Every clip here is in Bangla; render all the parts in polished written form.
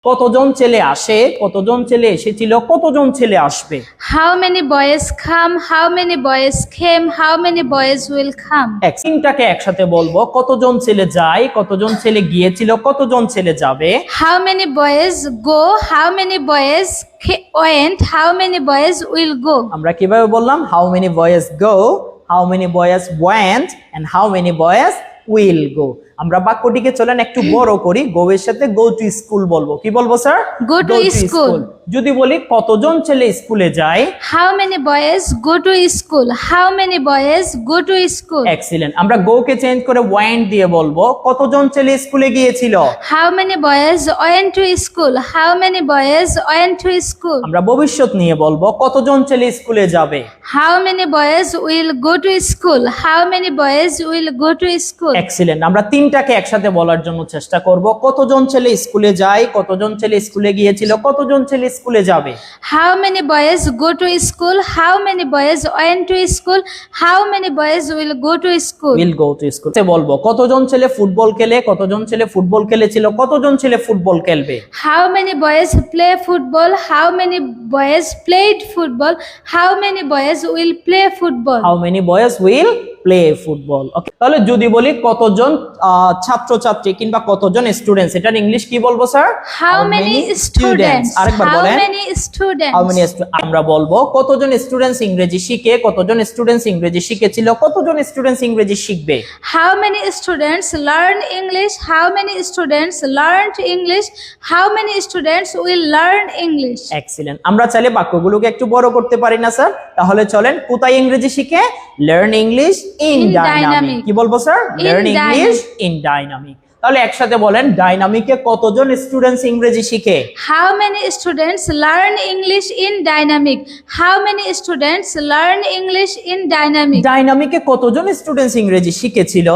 কতজন ছেলে আসে, কতজন ছেলে এসেছিল, কতজন ছেলে আসবে। How many boys come? How many boys came? How many boys will come? তিনটাকে একসাথে বলবো, কতজন ছেলে যায়, কতজন ছেলে গিয়েছিল, কতজন ছেলে যাবে। How many boys go? How many boys went? How many boys will go? আমরা কিভাবে বললাম? How many boys go, how many boys went, and how many boys will go. আমরা বাক্যটিকে চলেন একটু বড় করি, গো এর সাথে গো টু স্কুল বলবো। কি বলবো স্যার? Go to school. যদি বলি কতজন ছেলে স্কুলে যায়, How many boys go to school? How many boys go to school? Excellent. আমরা গো কে চেঞ্জ করে ওয়েন্ট দিয়ে বলবো, কতজন ছেলে স্কুলে গিয়েছিল। How many boys went to school? How many boys went to school? আমরা ভবিষ্যৎ নিয়ে বলবো, কতজন ছেলে স্কুলে যাবে। How many boys will go to school? How many boys will go to school? Excellent. আমরা তিনটাকে একসাথে বলার জন্য চেষ্টা করব, কতজন ছেলে স্কুলে যায়, কতজন ছেলে স্কুলে গিয়েছিল, কতজন ছেলে স্কুলে যাবে। How many boys go to school? How many boys went to school? How many boys will go to school? Will go to school বলবো, কতজন ছেলে ফুটবল খেলে, কতজন ছেলে ফুটবল খেলেছিল, কতজন ছেলে ফুটবল খেলবে। How many boys play football? How many boys played football? How many boys will play football? How many boys will play football. Okay, তাহলে যদি বলি কতজন ছাত্রছাত্রী কিংবা কতজন স্টুডেন্টস, এটার ইংলিশ কি বলবো স্যার? How many students? আরেকবার How বলেন। many students? How many. আমরা বলবো কতজন স্টুডেন্টস ইংরেজি শিখে, কতজন স্টুডেন্টস ইংরেজি শিখেছিল, কতজন স্টুডেন্টস ইংরেজি শিখবে। How many students learn English? How many students learned English? How many students will learn English? Excellent. আমরা চাইলে বাক্যগুলোকে একটু বড় করতে পারি না স্যার? তাহলে চলেন, কোথায় ইংরেজি শিখে? Learn English in dynamic. কি বলবো sir? Learn English in dynamic. তাহলে একসাথে বলেন, ডাইনামিকে কতজন স্টুডেন্টস ইংরেজি শিখে। How many students learn English in dynamic? How many students learn English in dynamic? ডাইনামিকে কতজন স্টুডেন্টস ইংরেজি শিখেছিল।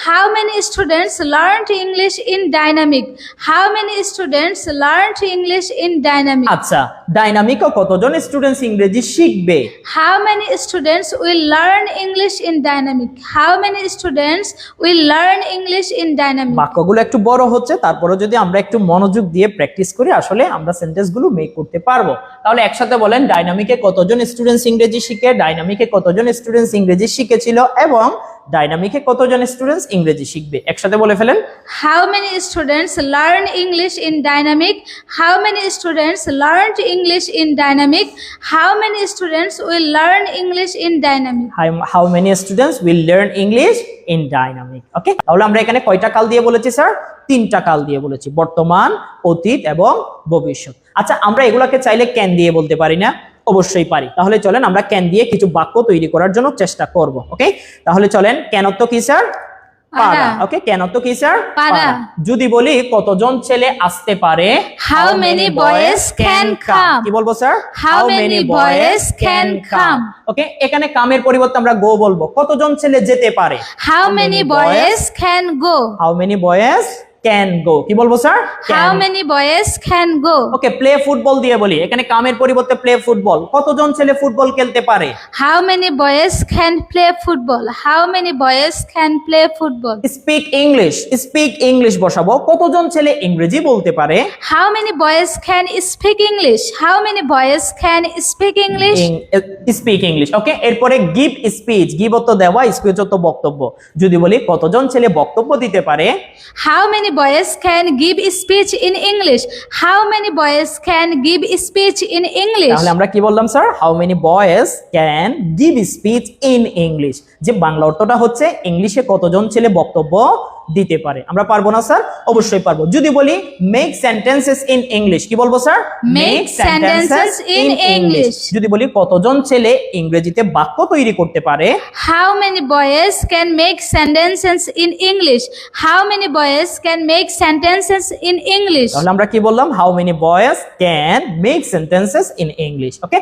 How many students learned English in dynamic? How many students learned English in dynamic? আচ্ছা, ডাইনামিকে কতজন স্টুডেন্টস ইংরেজি শিখবে। How many students will learn English in dynamic? How many students will learn English in dynamic? বাক্যগুলো একটু বড় হচ্ছে, তারপরে যদি আমরা একটু মনোযোগ দিয়ে প্র্যাকটিস করি, আসলে আমরা সেন্টেন্সগুলো মেক করতে পারবো। তাহলে একসাথে বলেন, ডাইনামিকে কতজন স্টুডেন্টস ইংরেজি শিখে, ডাইনামিকে কতজন স্টুডেন্টস ইংরেজি শিখেছিল, এবং ডাইনামিকে কতজন স্টুডেন্টস ইংরেজি শিখবে। একসাথে বলে ফেলেন। How many students learn English in dynamic? How many students learned English in dynamic? How many students will learn English in dynamic? How many students will learn English in dynamic? ওকে, তাহলে আমরা এখানে কয়টা কাল দিয়ে বলেছি স্যার? তিনটা কাল দিয়ে বলেছি, বর্তমান, অতীত এবং ভবিষ্যৎ। আচ্ছা, আমরা এগুলাকে চাইলে ক্যান দিয়ে বলতে পারি না? অবশ্যই পারি। তাহলে চলেন আমরা ক্যান দিয়ে কিছু বাক্য তৈরি করার জন্য চেষ্টা করব। ওকে, তাহলে চলেন, ক্যান অর্থ কি স্যার? পারা। ওকে, ক্যান অর্থ কি স্যার? পারা। যদি বলি কতজন ছেলে আসতে পারে, How many boys can come? কি বলবো sir? How many boys can come? ওকে, এখানে কামের পরিবর্তে আমরা গো বলবো, কতজন ছেলে যেতে পারে। How many boys can go? How many boys can go? কি বলবো sir? How many boys can go? Okay, play football দিয়ে বলি, এখানে কামের পরিবর্তে প্লে ফুটবল, কতজন ছেলে ফুটবল খেলতে পারে। How many boys can play football? How many boys can play football? Speak English, speak English বসাবো, কতজন ছেলে ইংরেজি বলতে পারে। How many boys can speak English? How many boys can speak English? Speak English. Okay, এরপরে গিভ স্পিচ, গিভ অর্থ দেওয়া, স্পিচ অর্থ বক্তব্য। যদি বলি কতজন ছেলে বক্তব্য দিতে পারে। How many boys can give speech in English? How many boys can give speech in English? তাহলে আমরা কি বললাম sir? How many boys can give speech in English. যে বাংলা অর্থটা হচ্ছে, ইংলিশে কতজন ছেলে বক্তব্য দিতে পারে। আমরা পারবো না স্যার? অবশ্যই পারবো। যদি বলি মেক সেন্টেন্সেস ইন ইংলিশ, কি বলবো sir? Make sentences in English. যদি বলি কতজন ছেলে ইংরেজিতে বাক্য তৈরি করতে পারে। How many boys can make sentences in English? How many boys can make sentences in English? তাহলে আমরা কি বললাম? How many boys can make sentences in English. Okay.